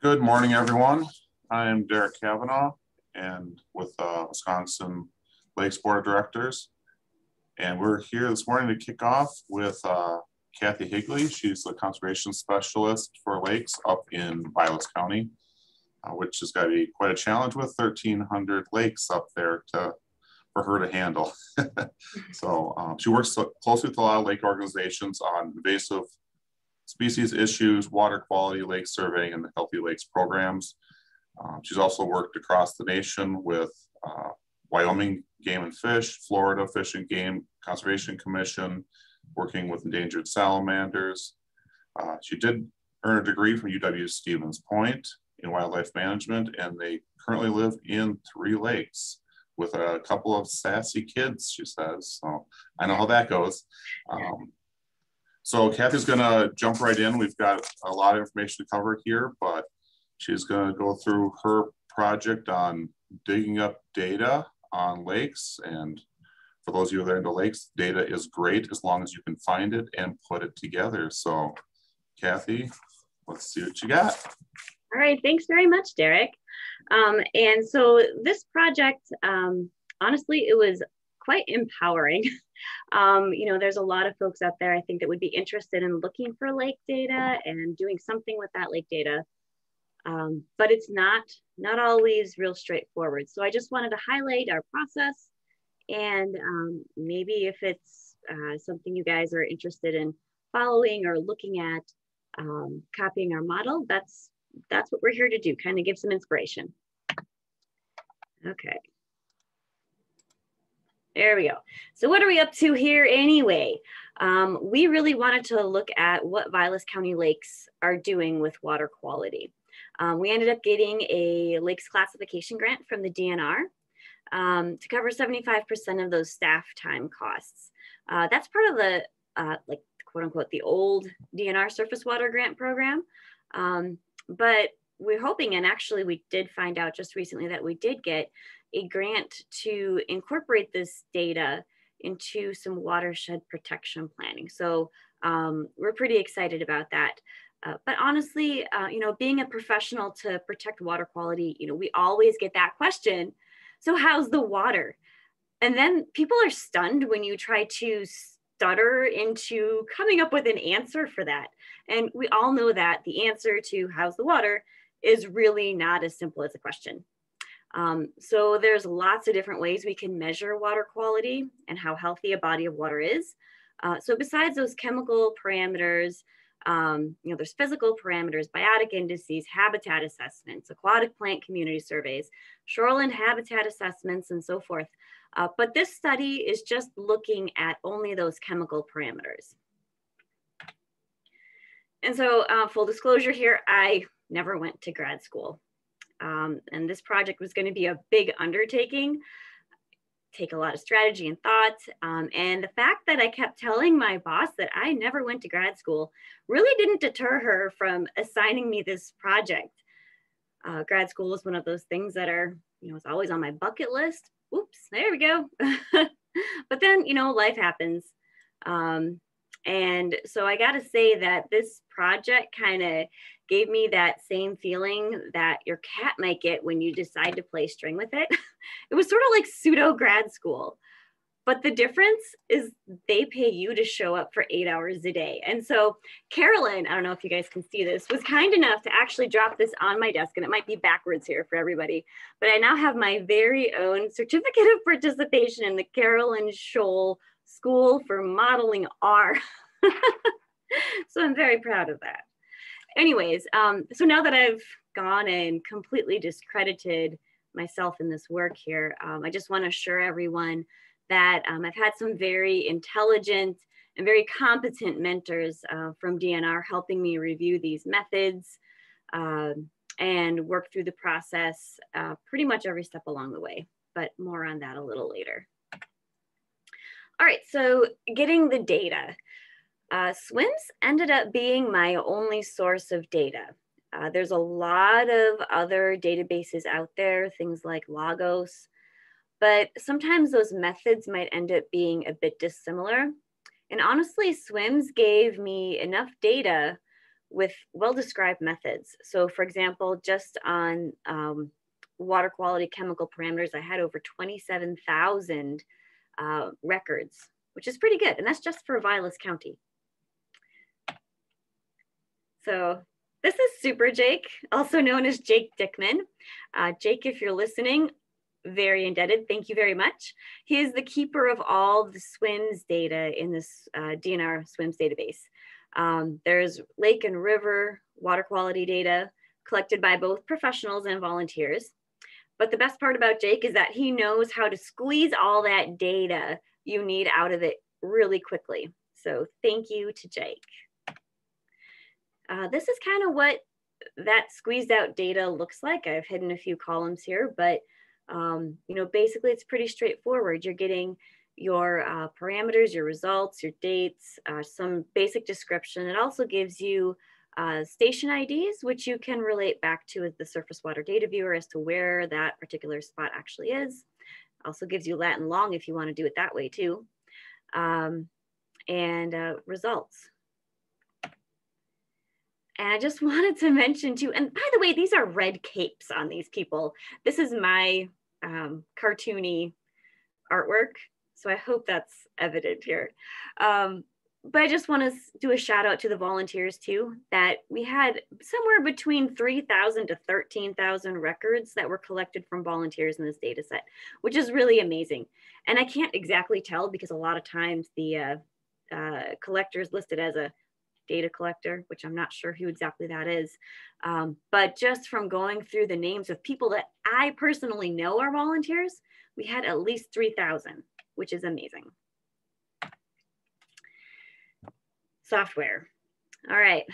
Good morning, everyone. I am Derek Kavanaugh and with Wisconsin Lakes Board of Directors. And we're here this morning to kick off with Cathy Higley. She's the conservation specialist for lakes up in Vilas County, which has got to be quite a challenge with 1,300 lakes up there for her to handle. So she works closely with a lot of lake organizations on invasive species issues, water quality, lake surveying, and the Healthy Lakes programs. She's also worked across the nation with Wyoming Game and Fish, Florida Fish and Game Conservation Commission, working with endangered salamanders. She did earn a degree from UW-Stevens Point in wildlife management, and they currently live in 3 lakes with a couple of sassy kids, she says. So I know how that goes. So Cathy's gonna jump right in. We've got a lot of information to cover here, but she's gonna go through her project on digging up data on lakes. And for those of you that are into lakes, data is great as long as you can find it and put it together. So Cathy, let's see what you got. All right, thanks very much, Derek. And so this project, honestly, it was quite empowering. You know, there's a lot of folks out there, I think, that would be interested in looking for lake data and doing something with that lake data. But it's not always real straightforward. So I just wanted to highlight our process, and maybe if it's something you guys are interested in following or looking at, copying our model, that's what we're here to do, kind of give some inspiration. Okay. There we go. So what are we up to here anyway? We really wanted to look at what Vilas County lakes are doing with water quality. We ended up getting a lakes classification grant from the DNR to cover 75% of those staff time costs. That's part of the, like, quote unquote, the old DNR surface water grant program. But we're hoping, and actually we did find out just recently that we did get a grant to incorporate this data into some watershed protection planning. So we're pretty excited about that. But honestly, you know, being a professional to protect water quality, you know, we always get that question. So how's the water? And then people are stunned when you try to stutter into coming up with an answer for that. And we all know that the answer to how's the water is really not as simple as a question. So there's lots of different ways we can measure water quality and how healthy a body of water is. So besides those chemical parameters, you know, there's physical parameters, biotic indices, habitat assessments, aquatic plant community surveys, shoreline habitat assessments, and so forth. But this study is just looking at only those chemical parameters. And so full disclosure here, I never went to grad school. And this project was going to be a big undertaking, take a lot of strategy and thought. And the fact that I kept telling my boss that I never went to grad school really didn't deter her from assigning me this project. Grad school is one of those things that are, you know, it's always on my bucket list. Oops, there we go. But then, you know, life happens. And so I got to say that this project kind of gave me that same feeling that your cat might get when you decide to play string with it. It was sort of like pseudo grad school, but the difference is they pay you to show up for 8 hours a day. And so Carolyn, I don't know if you guys can see this, was kind enough to actually drop this on my desk, and it might be backwards here for everybody, but I now have my very own certificate of participation in the Carolyn Scholl School for Modeling R. So I'm very proud of that. Anyways, so now that I've gone and completely discredited myself in this work here, I just want to assure everyone that I've had some very intelligent and very competent mentors from DNR helping me review these methods and work through the process pretty much every step along the way, but more on that a little later. All right, so getting the data. SWMS ended up being my only source of data. There's a lot of other databases out there, things like Lagos, but sometimes those methods might end up being a bit dissimilar. And honestly, SWMS gave me enough data with well-described methods. So for example, just on water quality chemical parameters, I had over 27,000 records, which is pretty good. And that's just for Vilas County. So this is Super Jake, also known as Jake Dickman. Jake, if you're listening, very indebted. Thank you very much. He is the keeper of all the SWIMS data in this DNR SWIMS database. There's lake and river water quality data collected by both professionals and volunteers. But the best part about Jake is that he knows how to squeeze all that data you need out of it really quickly. So thank you to Jake. This is kind of what that squeezed out data looks like. I've hidden a few columns here, but you know, basically it's pretty straightforward. You're getting your parameters, your results, your dates, some basic description. It also gives you station IDs, which you can relate back to the surface water data viewer as to where that particular spot actually is. Also gives you lat and long if you want to do it that way too. And results. And I just wanted to mention too, and by the way, these are red capes on these people. This is my cartoony artwork, so I hope that's evident here. But I just want to do a shout out to the volunteers too, that we had somewhere between 3,000 to 13,000 records that were collected from volunteers in this data set, which is really amazing. And I can't exactly tell because a lot of times the collector is listed as a data collector, which I'm not sure who exactly that is. But just from going through the names of people that I personally know are volunteers, we had at least 3,000, which is amazing. Software. All right.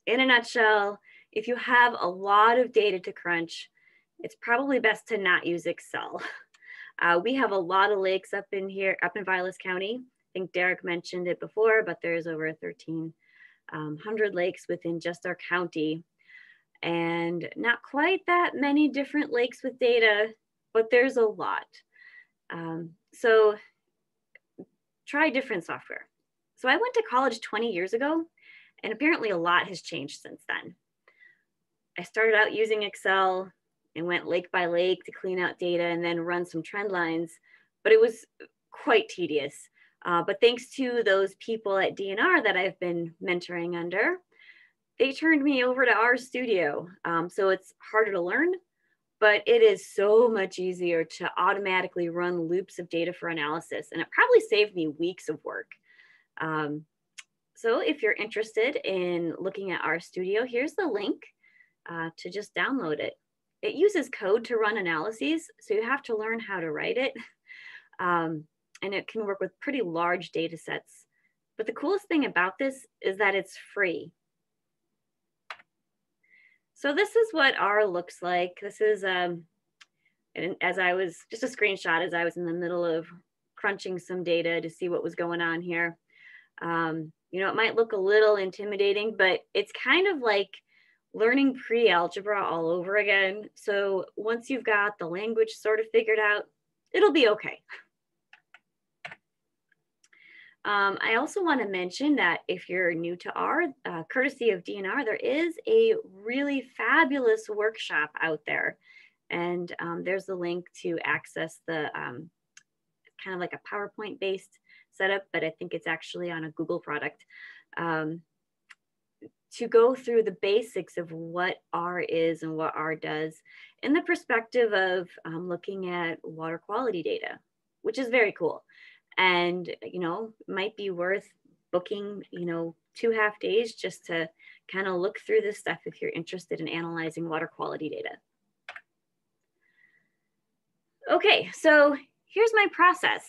In a nutshell, if you have a lot of data to crunch, it's probably best to not use Excel. We have a lot of lakes up in here, up in Vilas County. I think Derek mentioned it before, but there's over 1,300 lakes within just our county. And not quite that many different lakes with data, but there's a lot. So try different software. So I went to college 20 years ago, and apparently a lot has changed since then. I started out using Excel and went lake by lake to clean out data and then run some trend lines, but it was quite tedious. But thanks to those people at DNR that I've been mentoring under, they turned me over to our studio. So it's harder to learn, but it is so much easier to automatically run loops of data for analysis. And it probably saved me weeks of work. So if you're interested in looking at our studio, here's the link to just download it. It uses code to run analyses, so you have to learn how to write it. And it can work with pretty large data sets. But the coolest thing about this is that it's free. So this is what R looks like. This is, and as I was, just a screenshot as I was in the middle of crunching some data to see what was going on here. You know, it might look a little intimidating, but it's kind of like learning pre-algebra all over again. So once you've got the language sort of figured out, it'll be okay. I also want to mention that if you're new to R, courtesy of DNR, there is a really fabulous workshop out there. And there's the link to access the kind of like a PowerPoint based setup, but I think it's actually on a Google product, to go through the basics of what R is and what R does in the perspective of looking at water quality data, which is very cool. And, you know, might be worth booking, you know, 2 half days just to kind of look through this stuff if you're interested in analyzing water quality data. Okay, so here's my process.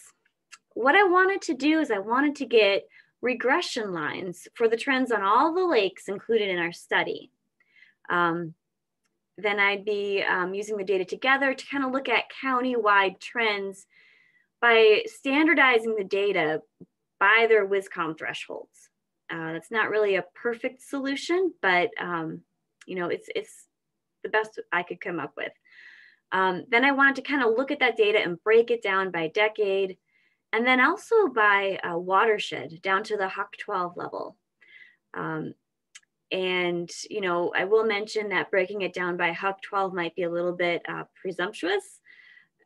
What I wanted to do is I wanted to get regression lines for the trends on all the lakes included in our study. Then I'd be using the data together to kind of look at county-wide trends by standardizing the data by their WisCom thresholds. That's not really a perfect solution, but you know, it's the best I could come up with. Then I wanted to kind of look at that data and break it down by decade, and then also by watershed down to the HUC 12 level. And, you know, I will mention that breaking it down by HUC 12 might be a little bit presumptuous.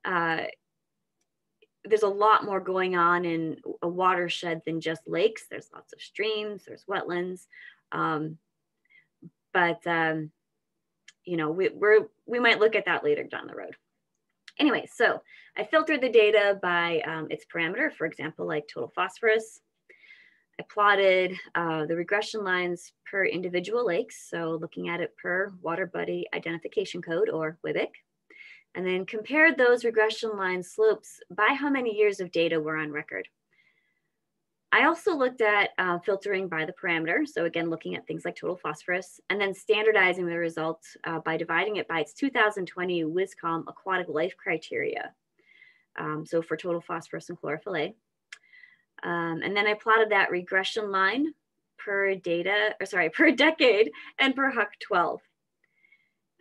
There's a lot more going on in a watershed than just lakes. There's lots of streams, there's wetlands. You know, we might look at that later down the road. Anyway, so I filtered the data by its parameter, for example, like total phosphorus. I plotted the regression lines per individual lakes, so looking at it per water body identification code, or WBIC, and then compared those regression line slopes by how many years of data were on record. I also looked at filtering by the parameter, so again, looking at things like total phosphorus, and then standardizing the results by dividing it by its 2020 WSCOM aquatic life criteria, so for total phosphorus and chlorophyll A. And then I plotted that regression line per decade and per HUC 12.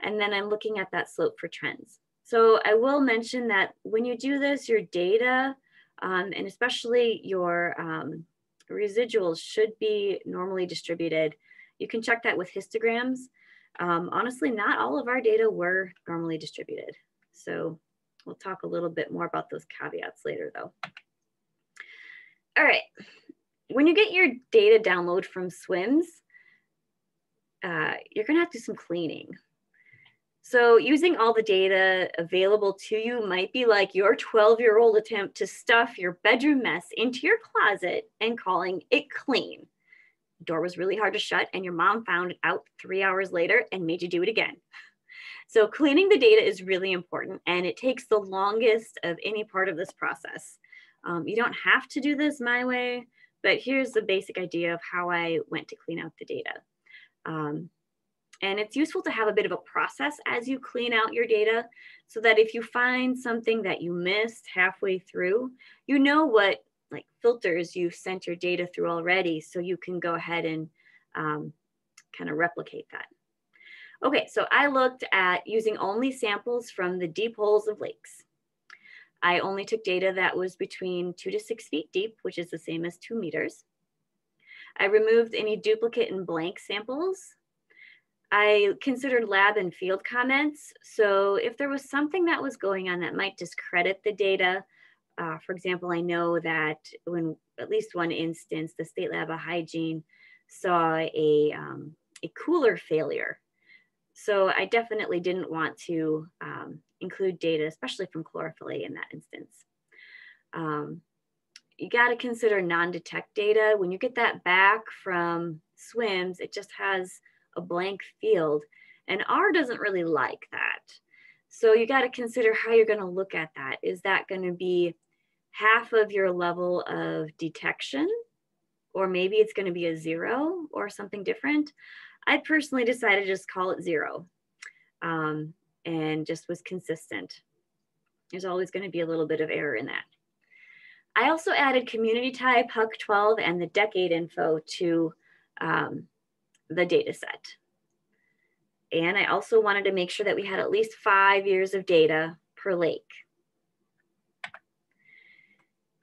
And then I'm looking at that slope for trends. So I will mention that when you do this, your data, and especially your residuals, should be normally distributed. You can check that with histograms. Honestly, not all of our data were normally distributed. So we'll talk a little bit more about those caveats later though. All right, when you get your data download from SWIMS, you're gonna have to do some cleaning. So using all the data available to you might be like your 12-year-old attempt to stuff your bedroom mess into your closet and calling it clean. The door was really hard to shut and your mom found it out 3 hours later and made you do it again. So cleaning the data is really important, and it takes the longest of any part of this process. You don't have to do this my way, but here's the basic idea of how I went to clean out the data. And it's useful to have a bit of a process as you clean out your data, so that if you find something that you missed halfway through, you know what like filters you've sent your data through already, so you can go ahead and kind of replicate that. Okay, so I looked at using only samples from the deep holes of lakes. I only took data that was between 2 to 6 feet deep, which is the same as 2 meters. I removed any duplicate and blank samples. I considered lab and field comments. So if there was something that was going on that might discredit the data, for example, I know that when at least one instance, the State Lab of Hygiene saw a cooler failure. So I definitely didn't want to include data, especially from chlorophyll A in that instance. You got to consider non-detect data. When you get that back from SWIMS, it just has a blank field, and R doesn't really like that. So you got to consider how you're going to look at that. Is that going to be half of your level of detection, or maybe it's going to be a 0 or something different? I personally decided to just call it 0 and just was consistent. There's always going to be a little bit of error in that. I also added community type, HUC 12, and the decade info to the data set. And I also wanted to make sure that we had at least 5 years of data per lake.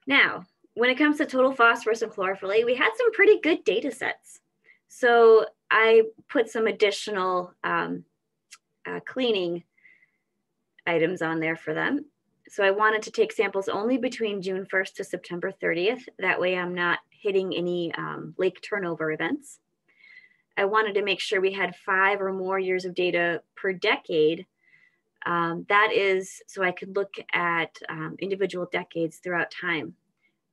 Now, when it comes to total phosphorus and chlorophyll A, we had some pretty good data sets. So I put some additional cleaning items on there for them. So I wanted to take samples only between June 1st to September 30th. That way I'm not hitting any lake turnover events. I wanted to make sure we had 5 or more years of data per decade. That is so I could look at individual decades throughout time.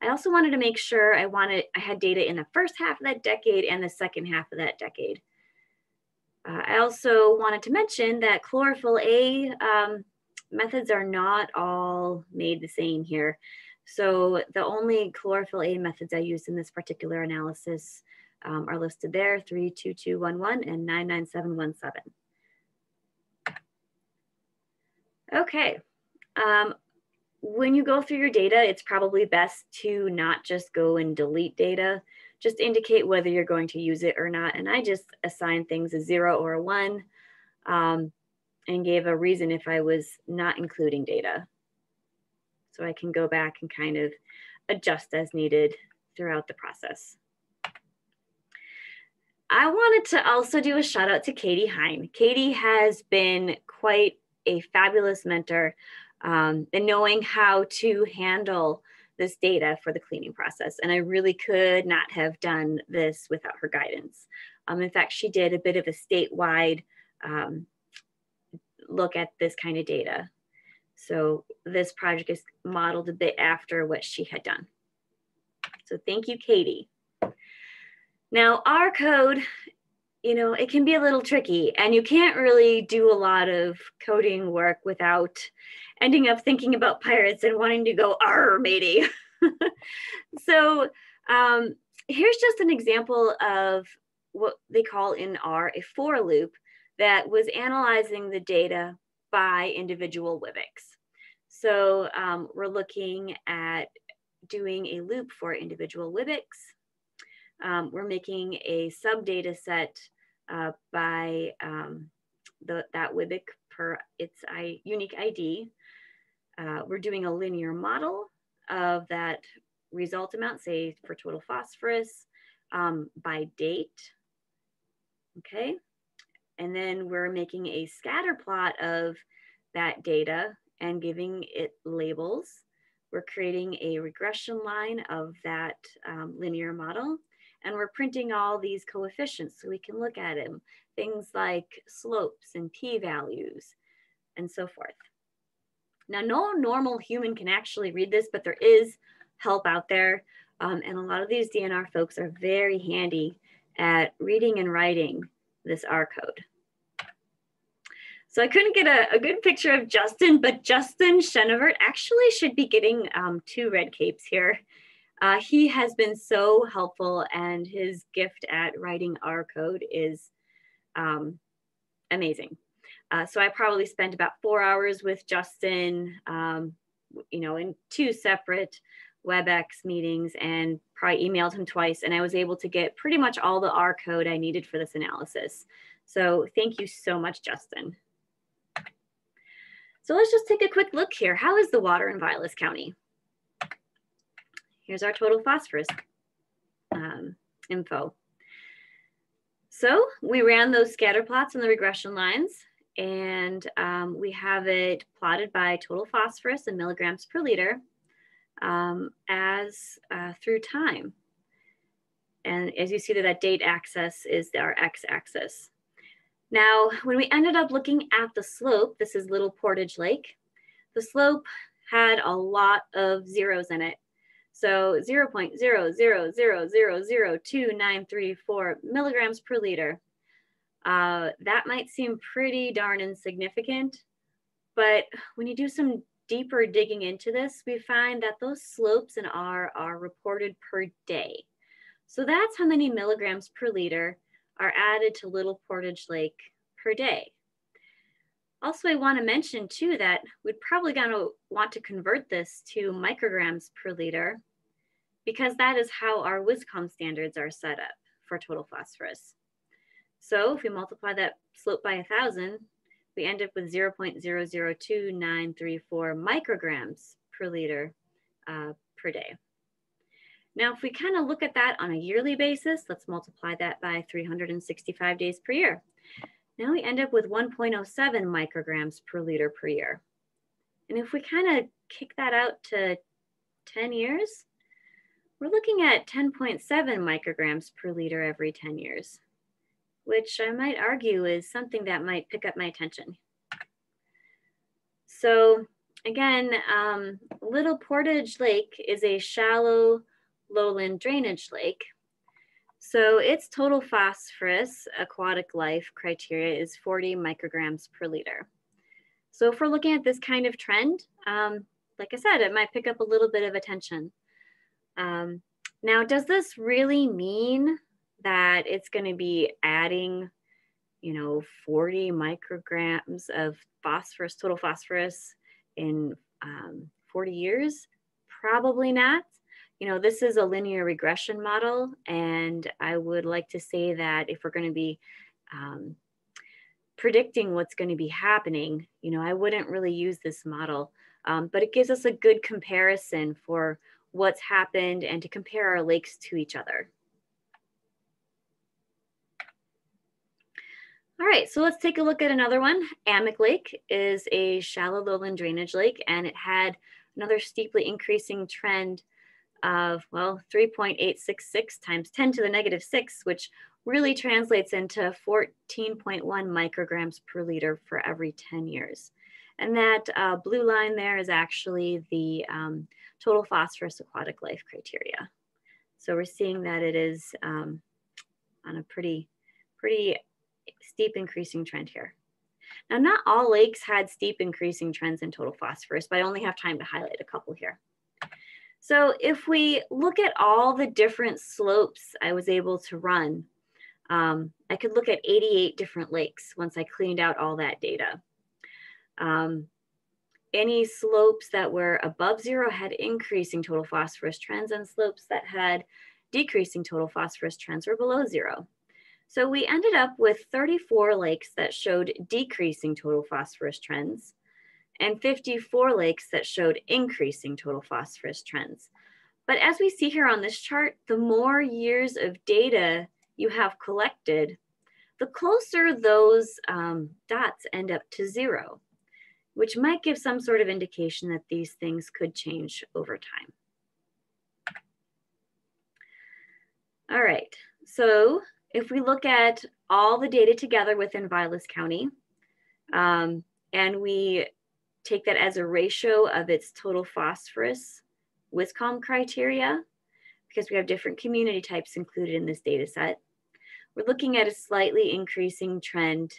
I also wanted to make sure I had data in the first half of that decade and the second half of that decade. I also wanted to mention that chlorophyll A methods are not all made the same here. So the only chlorophyll A methods I used in this particular analysis are listed there, 32211 and 99717. Okay. When you go through your data, it's probably best to not just go and delete data, just indicate whether you're going to use it or not. And I just assigned things a 0 or a 1 and gave a reason if I was not including data. So I can go back and kind of adjust as needed throughout the process. I wanted to also do a shout out to Katie Hine. Katie has been quite a fabulous mentor in knowing how to handle this data for the cleaning process. And I really could not have done this without her guidance. In fact, she did a bit of a statewide look at this kind of data. So this project is modeled a bit after what she had done. So thank you, Katie. Now, our code, you know, it can be a little tricky, and you can't really do a lot of coding work without ending up thinking about pirates and wanting to go, "Arr, matey." So here's just an example of what they call in R a for loop that was analyzing the data by individual WBICs. So we're looking at doing a loop for individual WBICs. We're making a sub data set by that WBIC per its unique ID. We're doing a linear model of that result amount, say for total phosphorus, by date. Okay. And then we're making a scatter plot of that data and giving it labels. We're creating a regression line of that linear model. And we're printing all these coefficients so we can look at them. Things like slopes and p-values and so forth. Now, no normal human can actually read this, but there is help out there. And a lot of these DNR folks are very handy at reading and writing this R code. So I couldn't get a good picture of Justin, but Justin Chenevert actually should be getting 2 red capes here. He has been so helpful, and his gift at writing R code is amazing. So I probably spent about 4 hours with Justin, you know, in 2 separate WebEx meetings, and probably emailed him twice, and I was able to get pretty much all the R code I needed for this analysis. So thank you so much, Justin. So let's just take a quick look here. How is the water in Vilas County? Here's our total phosphorus info. So we ran those scatter plots and the regression lines, and we have it plotted by total phosphorus in milligrams per liter through time. And as you see, that date axis is our x-axis. Now, when we ended up looking at the slope, this is Little Portage Lake, the slope had a lot of zeros in it. So 0.000002934 milligrams per liter. That might seem pretty darn insignificant, but when you do some deeper digging into this, we find that those slopes in R are reported per day. So that's how many milligrams per liter are added to Little Portage Lake per day. Also, I want to mention too that we'd probably gonna want to convert this to micrograms per liter, because that is how our WSCOM standards are set up for total phosphorus. So if we multiply that slope by 1,000, we end up with 0.002934 micrograms per liter per day. Now, if we kind of look at that on a yearly basis, let's multiply that by 365 days per year. Now we end up with 1.07 micrograms per liter per year. And if we kind of kick that out to 10 years, we're looking at 10.7 micrograms per liter every 10 years, which I might argue is something that might pick up my attention. So again, Little Portage Lake is a shallow lowland drainage lake. So its total phosphorus aquatic life criteria is 40 micrograms per liter. So if we're looking at this kind of trend, like I said, it might pick up a little bit of attention. Now, does this really mean that it's going to be adding, you know, 40 micrograms of phosphorus, total phosphorus in 40 years? Probably not. You know, this is a linear regression model, and I would like to say that if we're going to be predicting what's going to be happening, you know, I wouldn't really use this model, but it gives us a good comparison for what's happened and to compare our lakes to each other. right, so let's take a look at another one. Amik Lake is a shallow lowland drainage lake, and it had another steeply increasing trend of, well, 3.866 times 10 to the negative 6, which really translates into 14.1 micrograms per liter for every 10 years. And that blue line there is actually the total phosphorus aquatic life criteria. So we're seeing that it is on a pretty steep increasing trend here. Now, not all lakes had steep increasing trends in total phosphorus, but I only have time to highlight a couple here. So if we look at all the different slopes I was able to run, I could look at 88 different lakes once I cleaned out all that data. Any slopes that were above zero had increasing total phosphorus trends, and slopes that had decreasing total phosphorus trends were below zero. So we ended up with 34 lakes that showed decreasing total phosphorus trends and 54 lakes that showed increasing total phosphorus trends. But as we see here on this chart, the more years of data you have collected, the closer those dots end up to zero, which might give some sort of indication that these things could change over time. All right, so if we look at all the data together within Vilas County, and we take that as a ratio of its total phosphorus WSCOM criteria, because we have different community types included in this data set, we're looking at a slightly increasing trend,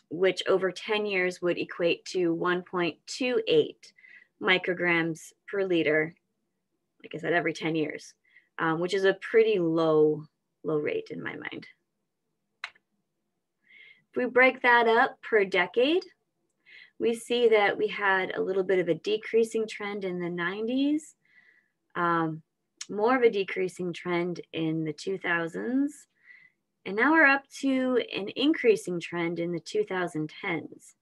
which over 10 years would equate to 1.28 micrograms per liter, like I said, every 10 years, which is a pretty low rate in my mind. If we break that up per decade, we see that we had a little bit of a decreasing trend in the 90s, more of a decreasing trend in the 2000s, and now we're up to an increasing trend in the 2010s.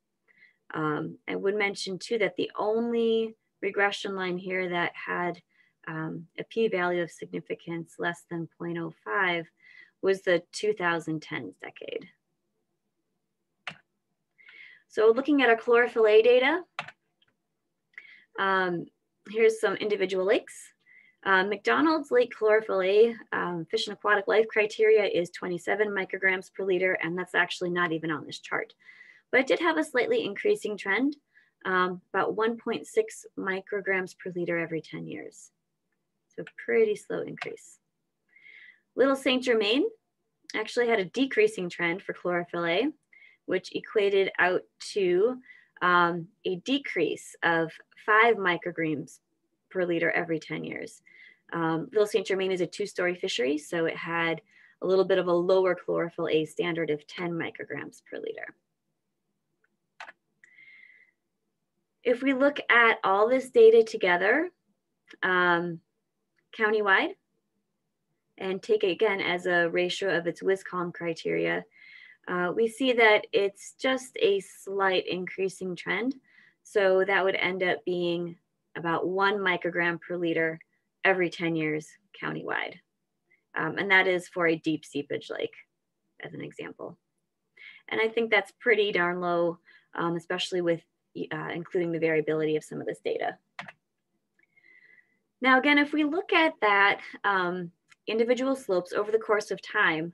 I would mention too that the only regression line here that had a p-value of significance less than 0.05 was the 2010s decade. So looking at our chlorophyll A data, here's some individual lakes. McDonald's Lake chlorophyll A fish and aquatic life criteria is 27 micrograms per liter, and that's actually not even on this chart. But it did have a slightly increasing trend, about 1.6 micrograms per liter every 10 years. So pretty slow increase. Little St. Germain actually had a decreasing trend for chlorophyll A, which equated out to a decrease of 5 micrograms per liter every 10 years. Little St. Germain is a 2-story fishery, so it had a little bit of a lower chlorophyll A standard of 10 micrograms per liter. If we look at all this data together, countywide, and take it again as a ratio of its WSCOM criteria, we see that it's just a slight increasing trend. So that would end up being about 1 microgram per liter every 10 years countywide. And that is for a deep seepage lake, as an example. And I think that's pretty darn low, especially with including the variability of some of this data. Now, again, if we look at that individual slopes over the course of time,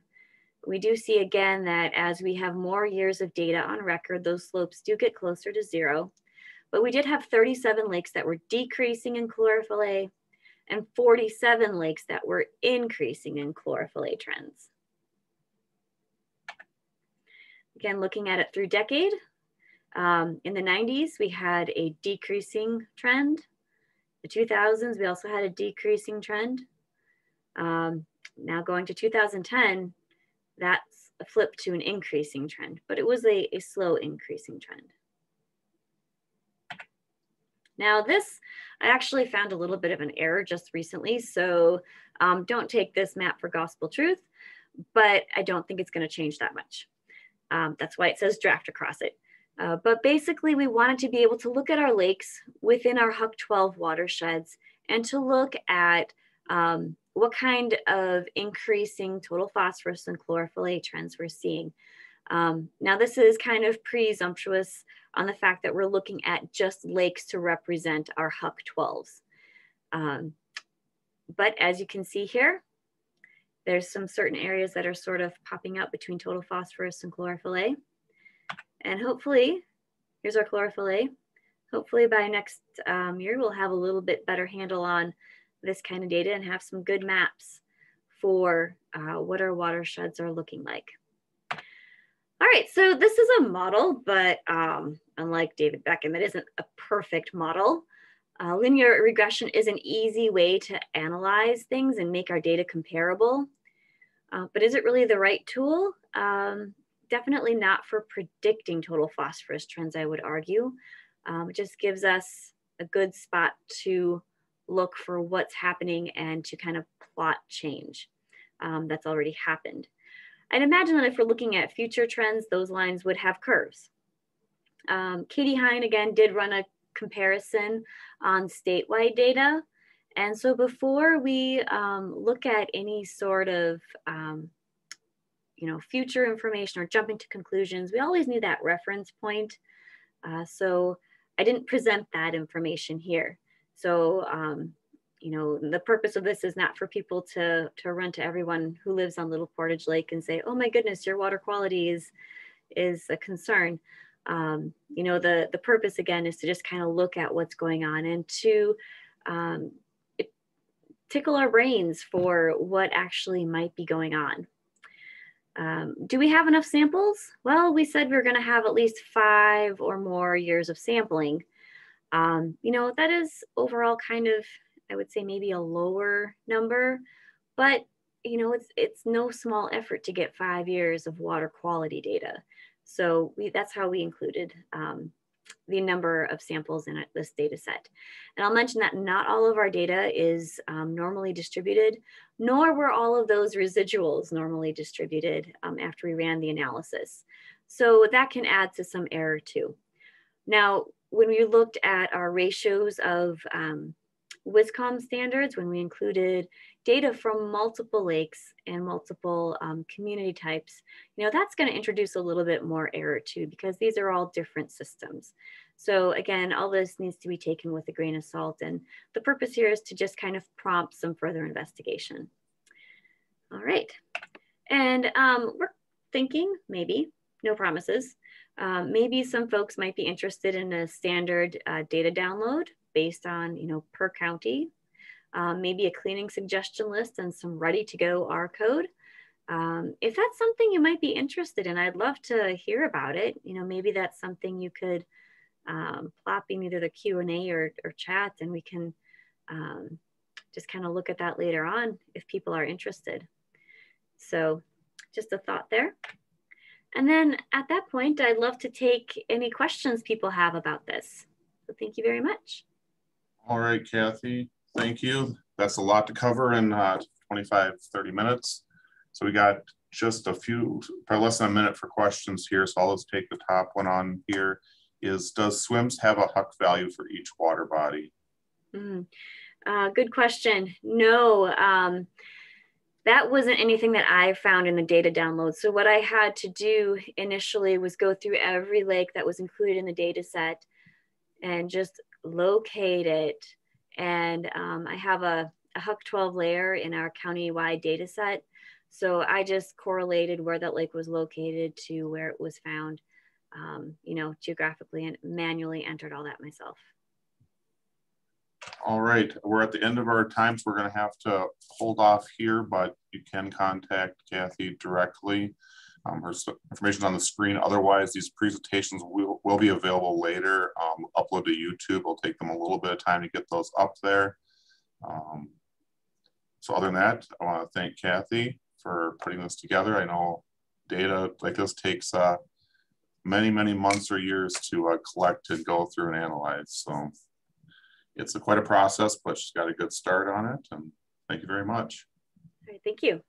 we do see again that as we have more years of data on record, those slopes do get closer to zero. But we did have 37 lakes that were decreasing in chlorophyll A and 47 lakes that were increasing in chlorophyll A trends. Again, looking at it through decade, in the 90s, we had a decreasing trend. The 2000s, we also had a decreasing trend. Now going to 2010, that's a flip to an increasing trend, but it was a slow increasing trend. Now this, I actually found a little bit of an error just recently, so don't take this map for gospel truth, but I don't think it's going to change that much. That's why it says draft across it. But basically we wanted to be able to look at our lakes within our HUC 12 watersheds and to look at what kind of increasing total phosphorus and chlorophyll A trends we're seeing. Now this is kind of presumptuous on the fact that we're looking at just lakes to represent our HUC 12s. But as you can see here, there's some certain areas that are sort of popping up between total phosphorus and chlorophyll A. And hopefully, here's our chlorophyll A. Hopefully by next year, we'll have a little bit better handle on this kind of data and have some good maps for what our watersheds are looking like. All right, so this is a model, but unlike David Beckham, it isn't a perfect model. Linear regression is an easy way to analyze things and make our data comparable. But is it really the right tool? Definitely not for predicting total phosphorus trends, I would argue. It just gives us a good spot to look for what's happening and to kind of plot change that's already happened. I'd imagine that if we're looking at future trends, those lines would have curves. Katie Hine, again, did run a comparison on statewide data. And so before we look at any sort of future information or jumping to conclusions, we always need that reference point. So I didn't present that information here. So the purpose of this is not for people to run to everyone who lives on Little Portage Lake and say, oh my goodness, your water quality is a concern. The purpose again is to just kind of look at what's going on and to tickle our brains for what actually might be going on. Do we have enough samples? Well, we said we were going to have at least 5 or more years of sampling. That is overall kind of, I would say maybe a lower number, but it's no small effort to get 5 years of water quality data. So that's how we included the number of samples in this data set. And I'll mention that not all of our data is normally distributed, nor were all of those residuals normally distributed after we ran the analysis. So that can add to some error too. Now, when we looked at our ratios of WISCOM standards, when we included data from multiple lakes and multiple community types, that's going to introduce a little bit more error too, because these are all different systems. So again, all this needs to be taken with a grain of salt. And the purpose here is to just kind of prompt some further investigation. All right. And we're thinking maybe, no promises, maybe some folks might be interested in a standard data download based on, per county, maybe a cleaning suggestion list and some ready to go R code. If that's something you might be interested in, I'd love to hear about it. Maybe that's something you could plop in either the Q&A or chat, and we can just kind of look at that later on if people are interested. So just a thought there. And then at that point, I'd love to take any questions people have about this. So thank you very much. All right, Kathy, thank you. That's a lot to cover in 25, 30 minutes. So we got just a few, probably less than a minute for questions here. So I'll just take the top one on here is, does SWIMS have a HUC value for each water body? Good question. No, that wasn't anything that I found in the data download. So what I had to do initially was go through every lake that was included in the data set and just locate it. And I have a HUC 12 layer in our countywide data set. So I just correlated where that lake was located to where it was found, geographically, and manually entered all that myself. All right, we're at the end of our time, so we're going to have to hold off here, but you can contact Cathy directly. Her information is on the screen. Otherwise, these presentations will be available later, upload to YouTube. It'll take them a little bit of time to get those up there. So other than that, I want to thank Cathy for putting this together. I know data like this takes many, many months or years to collect and go through and analyze. So it's quite a process, but she's got a good start on it. And thank you very much. All right, thank you.